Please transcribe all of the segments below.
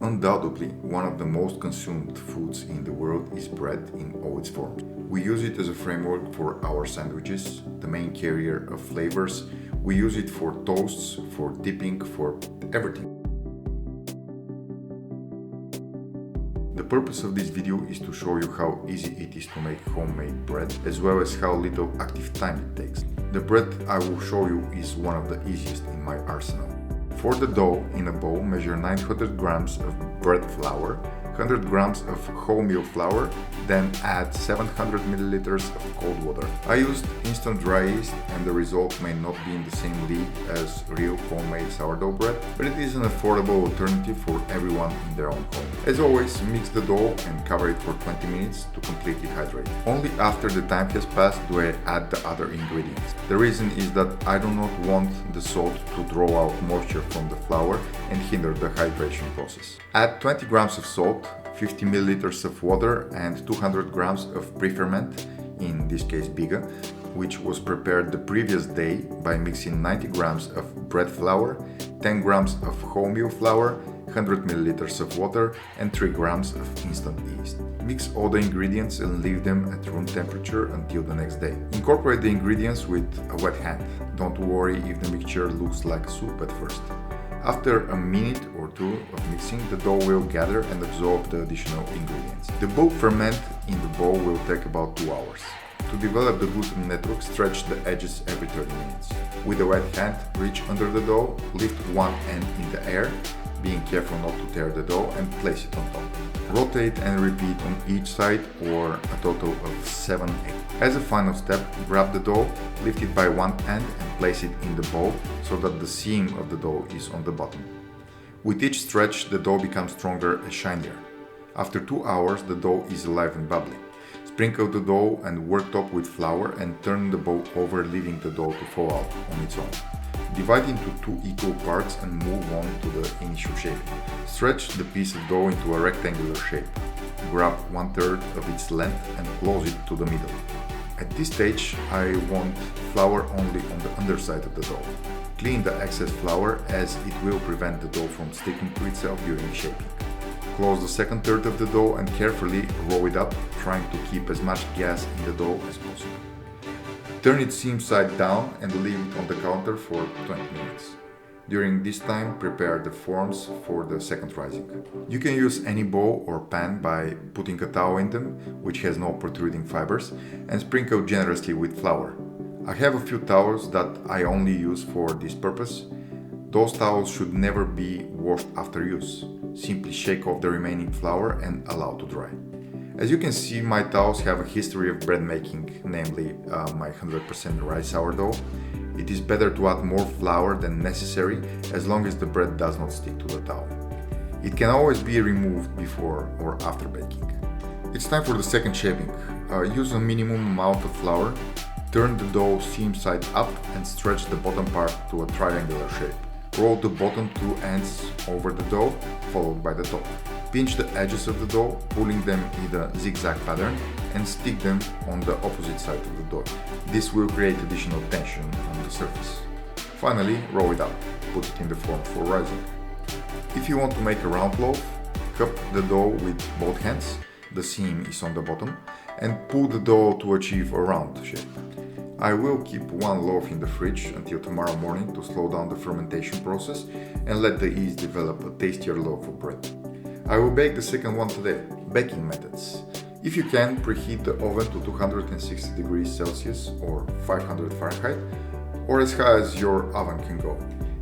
Undoubtedly, one of the most consumed foods in the world is bread in all its forms. We use it as a framework for our sandwiches, the main carrier of flavors. We use it for toasts, for dipping, for everything. The purpose of this video is to show you how easy it is to make homemade bread, as well as how little active time it takes. The bread I will show you is one of the easiest in my arsenal. For the dough in a bowl, measure 900 grams of bread flour, 100 grams of wholemeal flour, then add 700 milliliters of cold water. I used instant dry yeast and the result may not be in the same league as real homemade sourdough bread, but it is an affordable alternative for everyone in their own home. As always, mix the dough and cover it for 20 minutes to completely hydrate. Only after the time has passed do I add the other ingredients. The reason is that I do not want the salt to draw out moisture from the flour and hinder the hydration process. Add 20 grams of salt, 50 milliliters of water and 200 grams of pre-ferment, in this case biga, which was prepared the previous day by mixing 90 grams of bread flour, 10 grams of wholemeal flour, 100 milliliters of water and 3 grams of instant yeast. Mix all the ingredients and leave them at room temperature until the next day. Incorporate the ingredients with a wet hand. Don't worry if the mixture looks like soup at first. After a minute or two of mixing, the dough will gather and absorb the additional ingredients. The bulk ferment in the bowl will take about 2 hours. To develop the gluten network, stretch the edges every 30 minutes. With a wet hand, reach under the dough, lift one end in the air, being careful not to tear the dough, and place it on top. Rotate and repeat on each side, or a total of 7 eggs. As a final step, grab the dough, lift it by one end and place it in the bowl so that the seam of the dough is on the bottom. With each stretch, the dough becomes stronger and shinier. After 2 hours, the dough is alive and bubbly. Sprinkle the dough and work top with flour and turn the bowl over, leaving the dough to fall out on its own. Divide into 2 equal parts and move on to the initial shaping. Stretch the piece of dough into a rectangular shape. Grab 1/3 of its length and close it to the middle. At this stage, I want flour only on the underside of the dough. Clean the excess flour as it will prevent the dough from sticking to itself during shaping. Close the second third of the dough and carefully roll it up, trying to keep as much gas in the dough as possible. Turn it seam side down and leave it on the counter for 20 minutes. During this time, prepare the forms for the second rising. You can use any bowl or pan by putting a towel in them, which has no protruding fibers, and sprinkle generously with flour. I have a few towels that I only use for this purpose. Those towels should never be washed after use. Simply shake off the remaining flour and allow to dry. As you can see, my towels have a history of bread making, namely my 100% rye sourdough. It is better to add more flour than necessary as long as the bread does not stick to the towel. It can always be removed before or after baking. It's time for the second shaping. Use a minimum amount of flour, turn the dough seam side up and stretch the bottom part to a triangular shape. Roll the bottom 2 ends over the dough, followed by the top. Pinch the edges of the dough, pulling them in a zigzag pattern, and stick them on the opposite side of the dough. This will create additional tension on the surface. Finally, roll it up. Put it in the form for rising. If you want to make a round loaf, cup the dough with both hands, the seam is on the bottom, and pull the dough to achieve a round shape. I will keep one loaf in the fridge until tomorrow morning to slow down the fermentation process and let the yeast develop a tastier loaf of bread. I will bake the second one today. Baking methods. If you can, preheat the oven to 260 degrees Celsius or 500 Fahrenheit, or as high as your oven can go.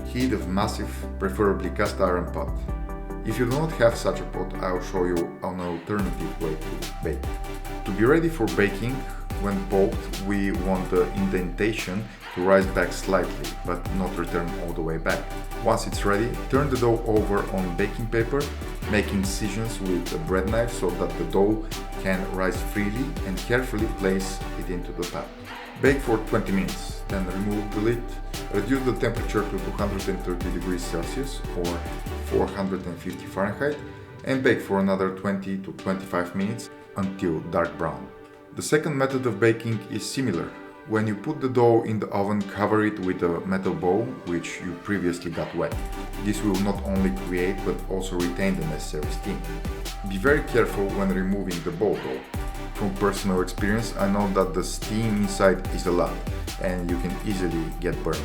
Heat a massive, preferably cast iron pot. If you do not have such a pot, I will show you an alternative way to bake. To be ready for baking, when poked, we want the indentation to rise back slightly, but not return all the way back. Once it's ready, turn the dough over on baking paper, making incisions with a bread knife so that the dough can rise freely, and carefully place it into the pan. Bake for 20 minutes, then remove the lid. Reduce the temperature to 230 degrees Celsius or 450 Fahrenheit and bake for another 20 to 25 minutes until dark brown. The second method of baking is similar. When you put the dough in the oven, cover it with a metal bowl which you previously got wet. This will not only create but also retain the necessary steam. Be very careful when removing the bowl though. From personal experience, I know that the steam inside is a lot and you can easily get burned.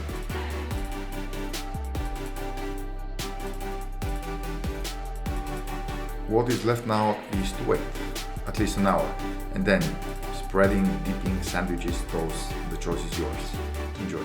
What is left now is to wait at least an hour, and then spreading, dipping sandwiches, toast, the choice is yours. Enjoy.